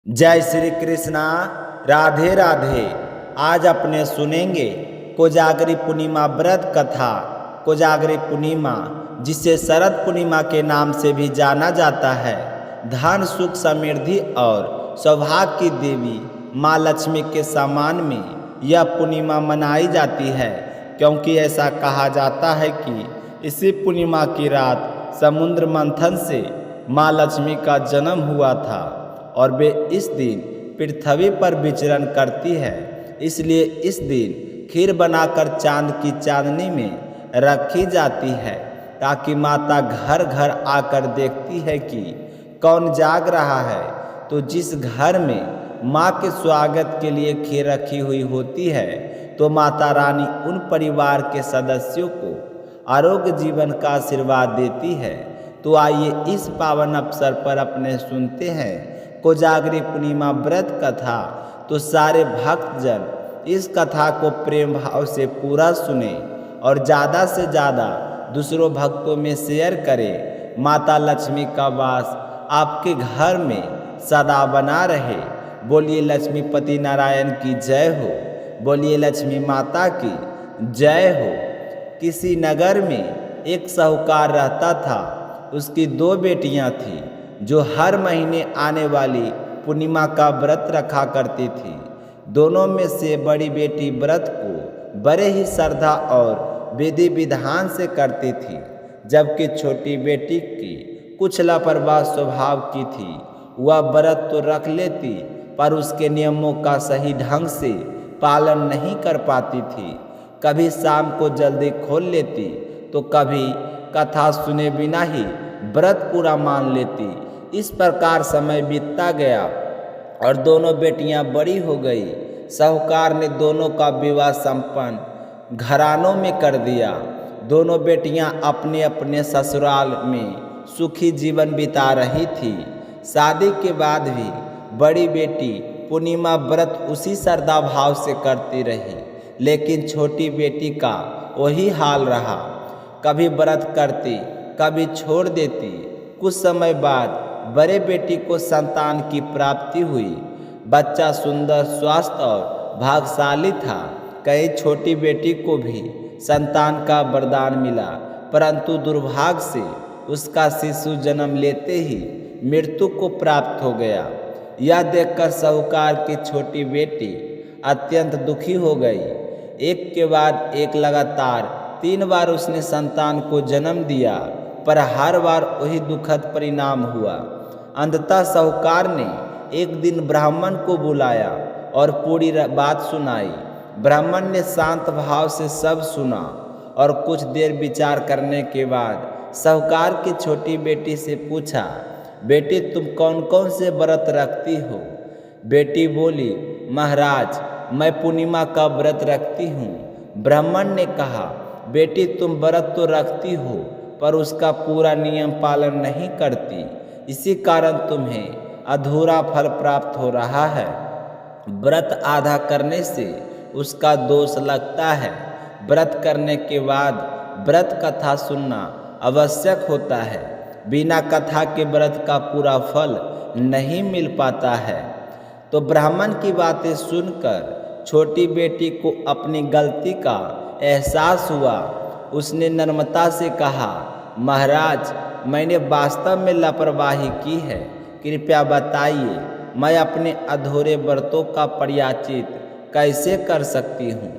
जय श्री कृष्णा। राधे राधे। आज अपने सुनेंगे कोजागरी पूर्णिमा व्रत कथा। कोजागरी पूर्णिमा, जिसे शरद पूर्णिमा के नाम से भी जाना जाता है, धन सुख समृद्धि और सौभाग्य की देवी माँ लक्ष्मी के सम्मान में यह पूर्णिमा मनाई जाती है, क्योंकि ऐसा कहा जाता है कि इसी पूर्णिमा की रात समुद्र मंथन से माँ लक्ष्मी का जन्म हुआ था और वे इस दिन पृथ्वी पर विचरण करती है। इसलिए इस दिन खीर बनाकर चांद की चांदनी में रखी जाती है, ताकि माता घर घर आकर देखती है कि कौन जाग रहा है। तो जिस घर में माँ के स्वागत के लिए खीर रखी हुई होती है, तो माता रानी उन परिवार के सदस्यों को आरोग्य जीवन का आशीर्वाद देती है। तो आइए इस पावन अवसर पर अपने सुनते हैं कोजागरी पूर्णिमा व्रत कथा। तो सारे भक्तजन इस कथा को प्रेम भाव से पूरा सुने और ज़्यादा से ज़्यादा दूसरों भक्तों में शेयर करें। माता लक्ष्मी का वास आपके घर में सदा बना रहे। बोलिए लक्ष्मीपति नारायण की जय हो। बोलिए लक्ष्मी माता की जय हो। किसी नगर में एक साहूकार रहता था। उसकी दो बेटियां थीं, जो हर महीने आने वाली पूर्णिमा का व्रत रखा करती थी। दोनों में से बड़ी बेटी व्रत को बड़े ही श्रद्धा और विधि विधान से करती थी, जबकि छोटी बेटी की कुछ लापरवाह स्वभाव की थी। वह व्रत तो रख लेती, पर उसके नियमों का सही ढंग से पालन नहीं कर पाती थी। कभी शाम को जल्दी खोल लेती, तो कभी कथा सुने बिना ही व्रत पूरा मान लेती। इस प्रकार समय बीतता गया और दोनों बेटियां बड़ी हो गई। साहूकार ने दोनों का विवाह संपन्न घरानों में कर दिया। दोनों बेटियां अपने अपने ससुराल में सुखी जीवन बिता रही थी। शादी के बाद भी बड़ी बेटी पूर्णिमा व्रत उसी श्रद्धा भाव से करती रही, लेकिन छोटी बेटी का वही हाल रहा। कभी व्रत करती, कभी छोड़ देती। कुछ समय बाद बड़े बेटी को संतान की प्राप्ति हुई। बच्चा सुंदर, स्वस्थ और भाग्यशाली था। कई छोटी बेटी को भी संतान का वरदान मिला, परंतु दुर्भाग्य से उसका शिशु जन्म लेते ही मृत्यु को प्राप्त हो गया। यह देखकर साहूकार की छोटी बेटी अत्यंत दुखी हो गई। एक के बाद एक लगातार 3 बार उसने संतान को जन्म दिया, पर हर बार वही दुखद परिणाम हुआ। अंततः साहूकार ने एक दिन ब्राह्मण को बुलाया और पूरी बात सुनाई। ब्राह्मण ने शांत भाव से सब सुना और कुछ देर विचार करने के बाद साहूकार की छोटी बेटी से पूछा, बेटी तुम कौन कौन से व्रत रखती हो? बेटी बोली, महाराज मैं पूर्णिमा का व्रत रखती हूँ। ब्राह्मण ने कहा, बेटी तुम व्रत तो रखती हो, पर उसका पूरा नियम पालन नहीं करती, इसी कारण तुम्हें अधूरा फल प्राप्त हो रहा है। व्रत आधा करने से उसका दोष लगता है। व्रत करने के बाद व्रत कथा सुनना आवश्यक होता है। बिना कथा के व्रत का पूरा फल नहीं मिल पाता है। तो ब्राह्मण की बातें सुनकर छोटी बेटी को अपनी गलती का एहसास हुआ। उसने नम्रता से कहा, महाराज मैंने वास्तव में लापरवाही की है, कृपया बताइए मैं अपने अधूरे व्रतों का प्रायश्चित कैसे कर सकती हूँ?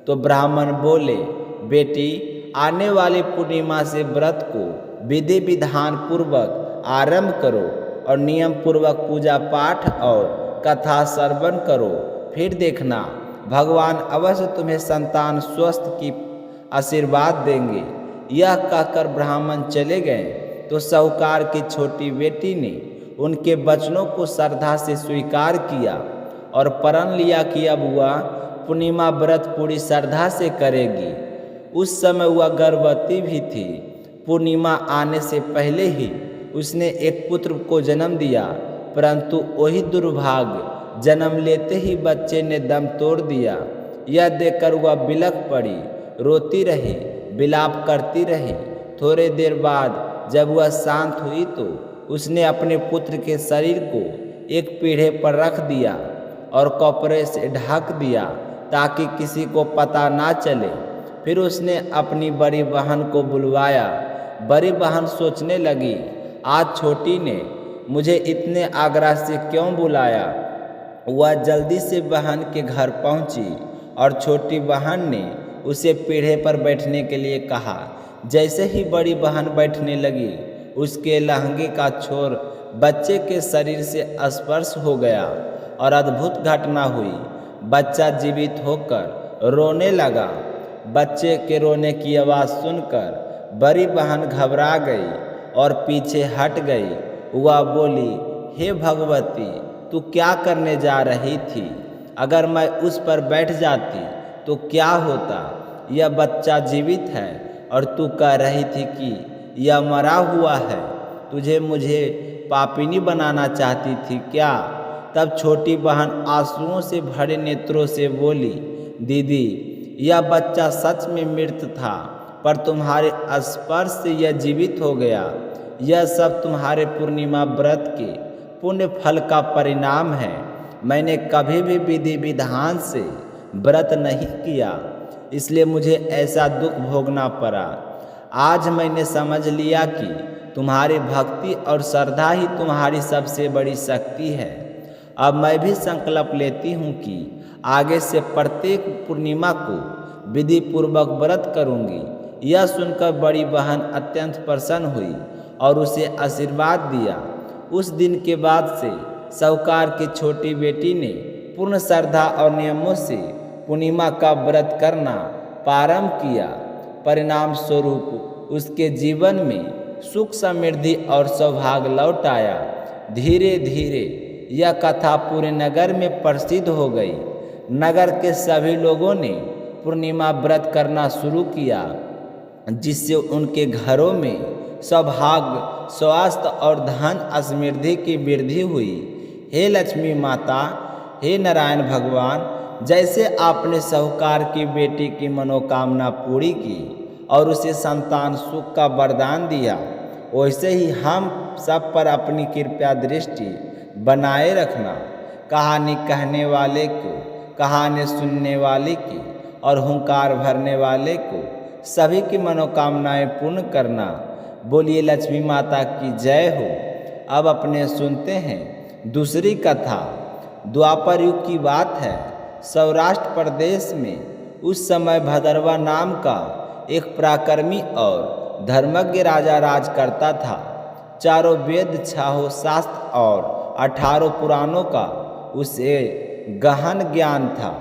तो ब्राह्मण बोले, बेटी आने वाली पूर्णिमा से व्रत को विधि विधान पूर्वक आरंभ करो और नियम पूर्वक पूजा पाठ और कथा श्रवण करो। फिर देखना भगवान अवश्य तुम्हें संतान स्वस्थ की आशीर्वाद देंगे। यह कहकर ब्राह्मण चले गए। तो साहूकार की छोटी बेटी ने उनके वचनों को श्रद्धा से स्वीकार किया और प्रण लिया कि अब वह पूर्णिमा व्रत पूरी श्रद्धा से करेगी। उस समय वह गर्भवती भी थी। पूर्णिमा आने से पहले ही उसने एक पुत्र को जन्म दिया, परंतु वही दुर्भाग्य, जन्म लेते ही बच्चे ने दम तोड़ दिया। यह देखकर वह बिलख पड़ी, रोती रही, विलाप करती रही। थोड़े देर बाद जब वह शांत हुई तो उसने अपने पुत्र के शरीर को एक पीढ़े पर रख दिया और कपड़े से ढक दिया ताकि किसी को पता ना चले। फिर उसने अपनी बड़ी बहन को बुलवाया। बड़ी बहन सोचने लगी, आज छोटी ने मुझे इतने आग्रह से क्यों बुलाया। वह जल्दी से बहन के घर पहुंची और छोटी बहन ने उसे पीढ़े पर बैठने के लिए कहा। जैसे ही बड़ी बहन बैठने लगी, उसके लहंगे का छोर बच्चे के शरीर से स्पर्श हो गया और अद्भुत घटना हुई। बच्चा जीवित होकर रोने लगा। बच्चे के रोने की आवाज़ सुनकर बड़ी बहन घबरा गई और पीछे हट गई। वह बोली, हे भगवती, तू क्या करने जा रही थी? अगर मैं उस पर बैठ जाती तो क्या होता? यह बच्चा जीवित है और तू कह रही थी कि यह मरा हुआ है। तुझे मुझे पापिनी बनाना चाहती थी क्या? तब छोटी बहन आंसुओं से भरे नेत्रों से बोली, दीदी, यह बच्चा सच में मृत था, पर तुम्हारे स्पर्श से यह जीवित हो गया। यह सब तुम्हारे पूर्णिमा व्रत के पुण्य फल का परिणाम है। मैंने कभी भी विधि विधान से व्रत नहीं किया, इसलिए मुझे ऐसा दुख भोगना पड़ा। आज मैंने समझ लिया कि तुम्हारी भक्ति और श्रद्धा ही तुम्हारी सबसे बड़ी शक्ति है। अब मैं भी संकल्प लेती हूँ कि आगे से प्रत्येक पूर्णिमा को विधि पूर्वक व्रत करूँगी। यह सुनकर बड़ी बहन अत्यंत प्रसन्न हुई और उसे आशीर्वाद दिया। उस दिन के बाद से साहूकार की छोटी बेटी ने पूर्ण श्रद्धा और नियमों से पूर्णिमा का व्रत करना प्रारंभ किया। परिणाम स्वरूप उसके जीवन में सुख समृद्धि और सौभाग्य लौट आया। धीरे धीरे यह कथा पूरे नगर में प्रसिद्ध हो गई। नगर के सभी लोगों ने पूर्णिमा व्रत करना शुरू किया, जिससे उनके घरों में सौभाग्य, स्वास्थ्य और धन समृद्धि की वृद्धि हुई। हे लक्ष्मी माता, हे नारायण भगवान, जैसे आपने साहूकार की बेटी की मनोकामना पूरी की और उसे संतान सुख का वरदान दिया, वैसे ही हम सब पर अपनी कृपा दृष्टि बनाए रखना। कहानी कहने वाले को, कहानी सुनने वाले की और हुंकार भरने वाले को सभी की मनोकामनाएं पूर्ण करना। बोलिए लक्ष्मी माता की जय हो। अब अपने सुनते हैं दूसरी कथा। द्वापर युग की बात है। सौराष्ट्र प्रदेश में उस समय भदरवा नाम का एक पराक्रमी और धर्मज्ञ राजा राज करता था। चारों वेद, 6 शास्त्र और 18 पुराणों का उसे गहन ज्ञान था।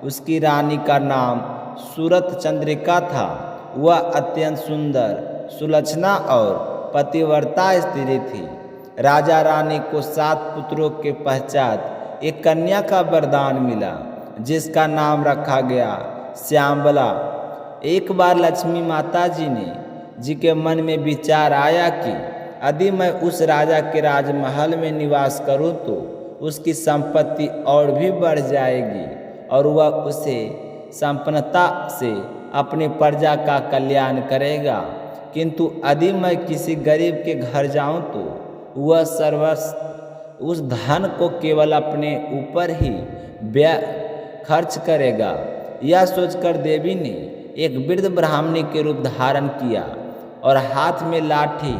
उसकी रानी का नाम सूरत चंद्रिका था। वह अत्यंत सुंदर, सुलक्षणा और पतिव्रता स्त्री थी। राजा रानी को 7 पुत्रों के पश्चात एक कन्या का वरदान मिला, जिसका नाम रखा गया श्यामला। एक बार लक्ष्मी माता जी के मन में विचार आया कि यदि मैं उस राजा के राजमहल में निवास करूं तो उसकी संपत्ति और भी बढ़ जाएगी और वह उसे संपन्नता से अपनी प्रजा का कल्याण करेगा। किंतु यदि मैं किसी गरीब के घर जाऊं तो वह सर्वस्व उस धन को केवल अपने ऊपर ही व्यय खर्च करेगा। यह सोचकर देवी ने एक वृद्ध ब्राह्मणी के रूप धारण किया और हाथ में लाठी,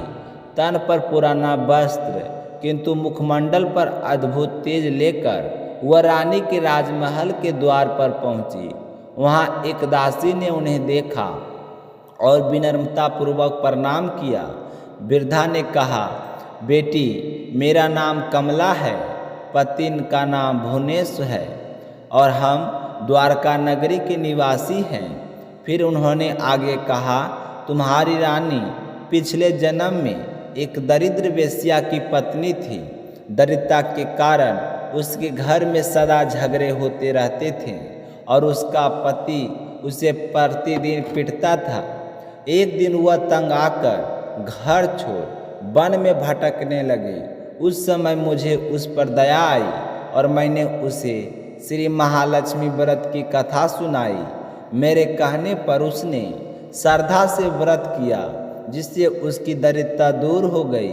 तन पर पुराना वस्त्र, किंतु मुखमंडल पर अद्भुत तेज लेकर वह रानी के राजमहल के द्वार पर पहुंची। वहां एक दासी ने उन्हें देखा और विनम्रतापूर्वक प्रणाम किया। वृद्धा ने कहा, बेटी, मेरा नाम कमला है, पति का नाम भुवनेश है और हम द्वारका नगरी के निवासी हैं। फिर उन्होंने आगे कहा, तुम्हारी रानी पिछले जन्म में एक दरिद्र वेश्या की पत्नी थी। दरिद्रता के कारण उसके घर में सदा झगड़े होते रहते थे और उसका पति उसे प्रतिदिन पीटता था। एक दिन वह तंग आकर घर छोड़ वन में भटकने लगी। उस समय मुझे उस पर दया आई और मैंने उसे श्री महालक्ष्मी व्रत की कथा सुनाई। मेरे कहने पर उसने श्रद्धा से व्रत किया, जिससे उसकी दरिद्रता दूर हो गई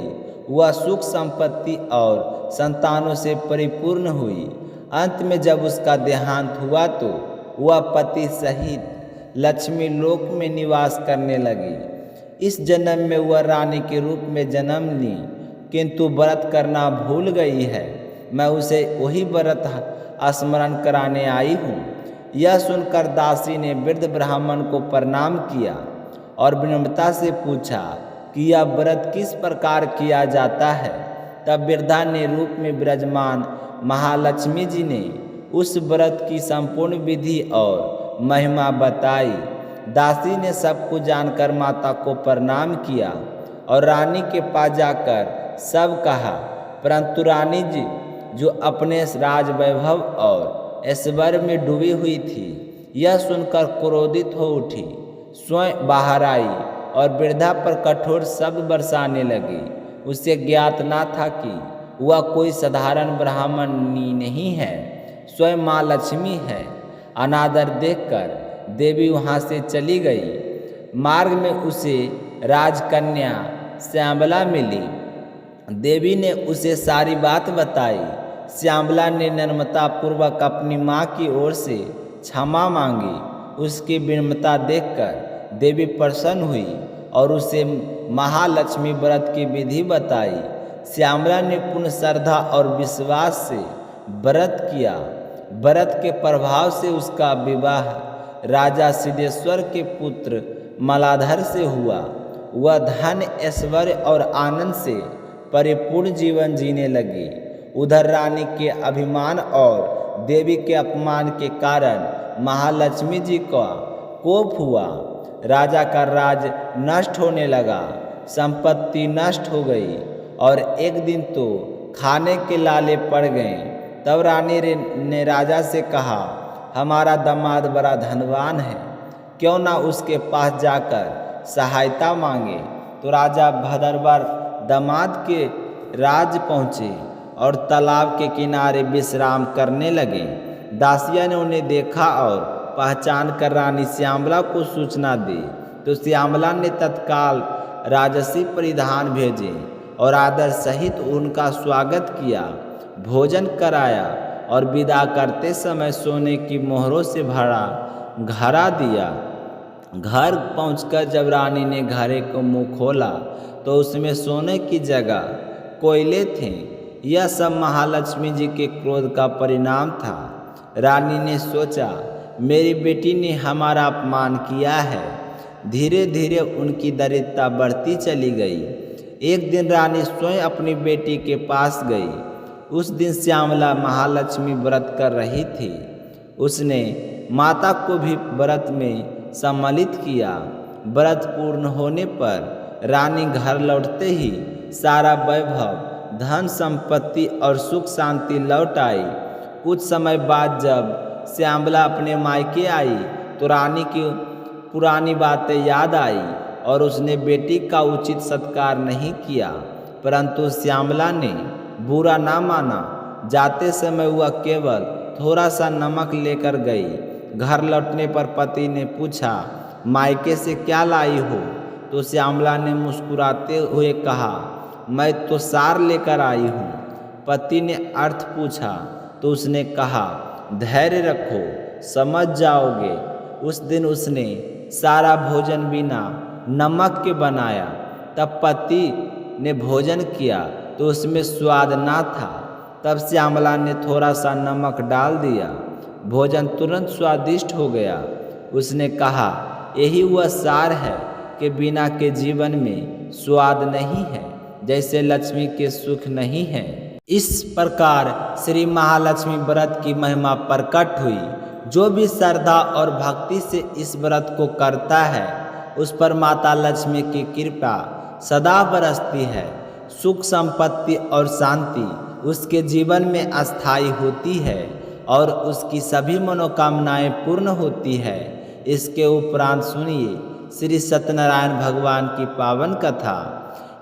वह सुख संपत्ति और संतानों से परिपूर्ण हुई। अंत में जब उसका देहांत हुआ तो वह पति सहित लक्ष्मी लोक में निवास करने लगी। इस जन्म में वह रानी के रूप में जन्म ली, किंतु व्रत करना भूल गई है। मैं उसे वही व्रत स्मरण कराने आई हूँ। यह सुनकर दासी ने वृद्ध ब्राह्मण को प्रणाम किया और विनम्रता से पूछा कि यह व्रत किस प्रकार किया जाता है। तब वृद्धा ने रूप में विराजमान महालक्ष्मी जी ने उस व्रत की संपूर्ण विधि और महिमा बताई। दासी ने सब कुछ जानकर माता को प्रणाम किया और रानी के पास जाकर सब कहा, परंतु रानी जी जो अपने राज वैभव और ऐश्वर्य में डूबी हुई थी, यह सुनकर क्रोधित हो उठी, स्वयं बाहर आई और वृद्धा पर कठोर शब्द बरसाने लगी। उसे ज्ञात न था कि वह कोई साधारण ब्राह्मणी नहीं है, स्वयं माँ लक्ष्मी है। अनादर देखकर देवी वहाँ से चली गई। मार्ग में उसे राजकन्या श्यामला मिली। देवी ने उसे सारी बात बताई। श्यामला ने नम्रता पूर्वक अपनी माँ की ओर से क्षमा मांगी। उसकी विनम्रता देखकर देवी प्रसन्न हुई और उसे महालक्ष्मी व्रत की विधि बताई। श्यामला ने पूर्ण श्रद्धा और विश्वास से व्रत किया। व्रत के प्रभाव से उसका विवाह राजा सिद्धेश्वर के पुत्र मलाधर से हुआ। वह धन ऐश्वर्य और आनंद से परिपूर्ण जीवन जीने लगी। उधर रानी के अभिमान और देवी के अपमान के कारण महालक्ष्मी जी का कोप हुआ। राजा का राज नष्ट होने लगा, संपत्ति नष्ट हो गई और एक दिन तो खाने के लाले पड़ गए। तब रानी ने राजा से कहा, हमारा दामाद बड़ा धनवान है, क्यों ना उसके पास जाकर सहायता मांगे। तो राजा भदरवर दामाद के राज पहुँचे और तालाब के किनारे विश्राम करने लगे। दासिया ने उन्हें देखा और पहचान कर रानी श्यामला को सूचना दी। तो श्यामला ने तत्काल राजसी परिधान भेजे और आदर सहित उनका स्वागत किया, भोजन कराया और विदा करते समय सोने की मोहरों से भरा घड़ा दिया। घर पहुंचकर जब रानी ने घड़े को मुंह खोला तो उसमें सोने की जगह कोयले थे। यह सब महालक्ष्मी जी के क्रोध का परिणाम था। रानी ने सोचा, मेरी बेटी ने हमारा अपमान किया है। धीरे धीरे उनकी दरिद्रता बढ़ती चली गई। एक दिन रानी स्वयं अपनी बेटी के पास गई। उस दिन श्यामला महालक्ष्मी व्रत कर रही थी। उसने माता को भी व्रत में सम्मिलित किया। व्रत पूर्ण होने पर रानी घर लौटते ही सारा वैभव, धन संपत्ति और सुख शांति लौट आई। कुछ समय बाद जब श्यामला अपने मायके आई तो रानी की पुरानी बातें याद आई और उसने बेटी का उचित सत्कार नहीं किया, परंतु श्यामला ने बुरा ना माना। जाते समय वह केवल थोड़ा सा नमक लेकर गई। घर लौटने पर पति ने पूछा, मायके से क्या लाई हो? तो श्यामला ने मुस्कुराते हुए कहा, मैं तो सार लेकर आई हूँ। पति ने अर्थ पूछा तो उसने कहा, धैर्य रखो, समझ जाओगे। उस दिन उसने सारा भोजन बिना नमक के बनाया। तब पति ने भोजन किया तो उसमें स्वाद ना था। तब श्यामला ने थोड़ा सा नमक डाल दिया। भोजन तुरंत स्वादिष्ट हो गया। उसने कहा, यही वह सार है कि बिना के जीवन में स्वाद नहीं है, जैसे लक्ष्मी के सुख नहीं है। इस प्रकार श्री महालक्ष्मी व्रत की महिमा प्रकट हुई। जो भी श्रद्धा और भक्ति से इस व्रत को करता है उस पर माता लक्ष्मी की कृपा सदा बरसती है। सुख संपत्ति और शांति उसके जीवन में अस्थायी होती है और उसकी सभी मनोकामनाएं पूर्ण होती है। इसके उपरांत सुनिए श्री सत्यनारायण भगवान की पावन कथा।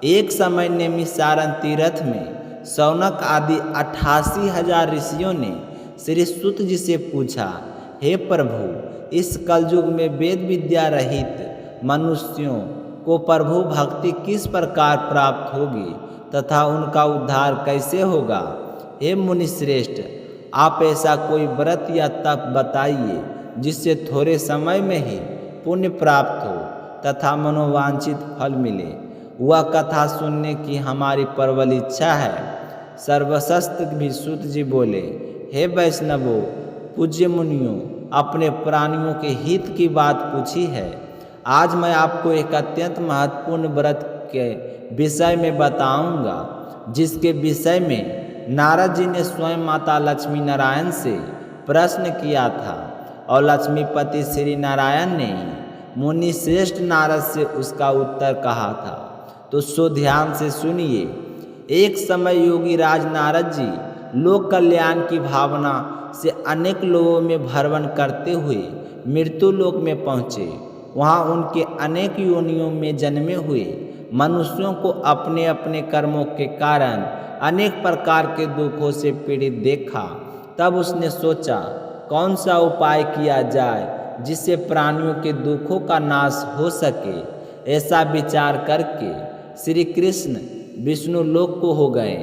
एक समय नैमिषारण्य तीर्थ में शौनक आदि 88,000 ऋषियों ने श्री सूत जी से पूछा, हे प्रभु, इस कलयुग में वेद विद्या रहित मनुष्यों को प्रभु भक्ति किस प्रकार प्राप्त होगी? तथा उनका उद्धार कैसे होगा? हे मुनिश्रेष्ठ, आप ऐसा कोई व्रत या तप बताइए जिससे थोड़े समय में ही पुण्य प्राप्त हो तथा मनोवांछित फल मिले। वह कथा सुनने की हमारी प्रबल इच्छा है। सर्वशस्त्र विसुत जी बोले, हे वैष्णवों, पूज्य मुनियों, अपने प्राणियों के हित की बात पूछी है। आज मैं आपको एक अत्यंत महत्वपूर्ण व्रत के विषय में बताऊंगा, जिसके विषय में नारद जी ने स्वयं माता लक्ष्मी नारायण से प्रश्न किया था और लक्ष्मीपति श्री नारायण ने मुनि श्रेष्ठ नारद से उसका उत्तर कहा था। तो सो ध्यान से सुनिए। एक समय योगी राज नारद जी लोक कल्याण की भावना से अनेक लोगों में भ्रमण करते हुए मृत्यु लोक में पहुँचे। वहाँ उनके अनेक योनियों में जन्मे हुए मनुष्यों को अपने अपने कर्मों के कारण अनेक प्रकार के दुखों से पीड़ित देखा। तब उसने सोचा, कौन सा उपाय किया जाए जिससे प्राणियों के दुखों का नाश हो सके। ऐसा विचार करके श्री कृष्ण विष्णु लोक को हो गए।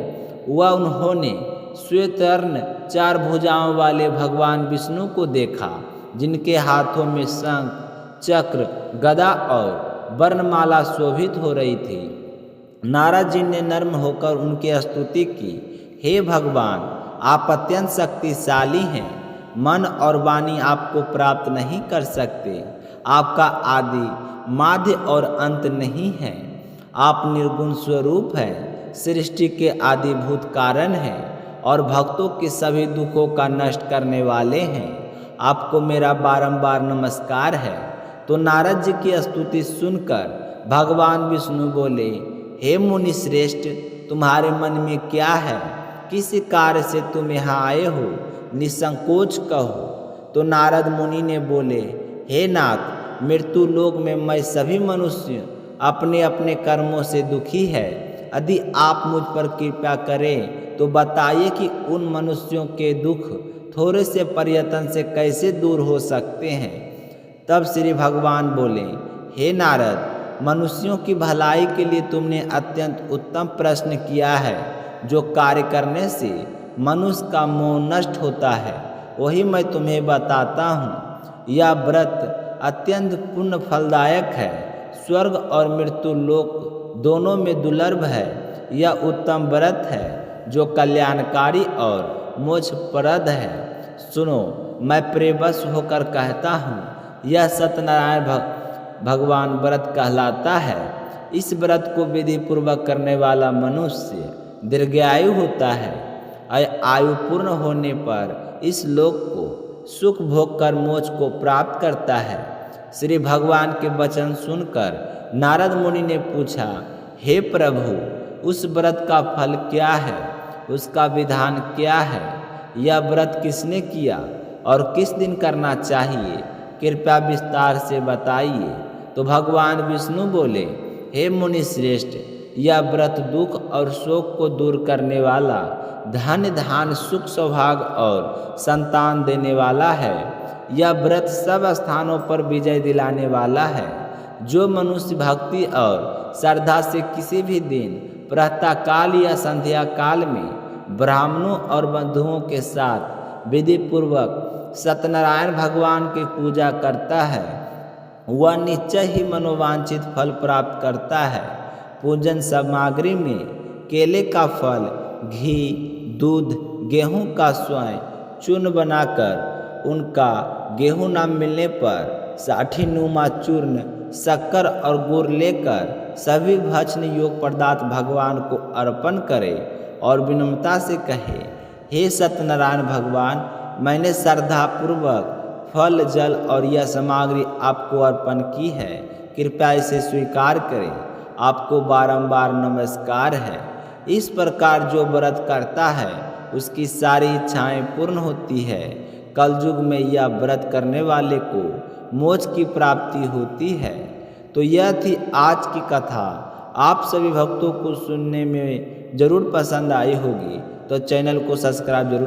वह उन्होंने श्वेतवर्ण 4 भुजाओं वाले भगवान विष्णु को देखा, जिनके हाथों में शंख, चक्र, गदा और वर्णमाला शोभित हो रही थी। नारद जी ने नर्म होकर उनकी स्तुति की, हे भगवान, आप अत्यंत शक्तिशाली हैं। मन और वाणी आपको प्राप्त नहीं कर सकते। आपका आदि, माध्य और अंत नहीं है। आप निर्गुण स्वरूप हैं, सृष्टि के आदिभूत कारण हैं और भक्तों के सभी दुखों का नष्ट करने वाले हैं। आपको मेरा बारंबार नमस्कार है। तो नारद जी की स्तुति सुनकर भगवान विष्णु बोले, हे मुनि श्रेष्ठ, तुम्हारे मन में क्या है? किस कार्य से तुम यहाँ आए हो? निसंकोच कहो। तो नारद मुनि ने बोले, हे नाथ, मृत्यु लोक में मैं सभी मनुष्य अपने अपने कर्मों से दुखी है। यदि आप मुझ पर कृपा करें तो बताइए कि उन मनुष्यों के दुख थोड़े से प्रयत्न से कैसे दूर हो सकते हैं। तब श्री भगवान बोले, हे नारद, मनुष्यों की भलाई के लिए तुमने अत्यंत उत्तम प्रश्न किया है। जो कार्य करने से मनुष्य का मोह नष्ट होता है वही मैं तुम्हें बताता हूँ। यह व्रत अत्यंत पुण्य फलदायक है। स्वर्ग और मृत्यु लोक दोनों में दुर्लभ है। यह उत्तम व्रत है जो कल्याणकारी और मोक्षप्रद है। सुनो, मैं प्रेबस होकर कहता हूँ, यह सत्यनारायण भगवान व्रत कहलाता है। इस व्रत को विधि पूर्वक करने वाला मनुष्य दीर्घायु होता है। आयु पूर्ण होने पर इस लोक को सुख भोग कर मोक्ष को प्राप्त करता है। श्री भगवान के वचन सुनकर नारद मुनि ने पूछा, हे प्रभु, उस व्रत का फल क्या है? उसका विधान क्या है? यह व्रत किसने किया और किस दिन करना चाहिए? कृपया विस्तार से बताइए। तो भगवान विष्णु बोले, हे मुनि श्रेष्ठ, यह व्रत दुख और शोक को दूर करने वाला, धन धान सुख सौभाग्य और संतान देने वाला है। यह व्रत सब स्थानों पर विजय दिलाने वाला है। जो मनुष्य भक्ति और श्रद्धा से किसी भी दिन प्रातः काल या संध्या काल में ब्राह्मणों और बंधुओं के साथ विधि पूर्वक सत्यनारायण भगवान की पूजा करता है, वह निश्चय ही मनोवांछित फल प्राप्त करता है। पूजन सामग्री में केले का फल, घी, दूध, गेहूं का स्वयं चूर्ण बनाकर उनका गेहूं न मिलने पर साठी नुमा चूर्ण, शक्कर और गुड़ लेकर सभी भक्षण योग पदार्थ भगवान को अर्पण करे और विनम्रता से कहे, हे सत्यनारायण भगवान, मैंने श्रद्धापूर्वक फल, जल और यह सामग्री आपको अर्पण की है। कृपया इसे स्वीकार करें। आपको बारंबार नमस्कार है। इस प्रकार जो व्रत करता है उसकी सारी इच्छाएं पूर्ण होती है। कलयुग में यह व्रत करने वाले को मोक्ष की प्राप्ति होती है। तो यह थी आज की कथा। आप सभी भक्तों को सुनने में जरूर पसंद आई होगी, तो चैनल को सब्सक्राइब जरूर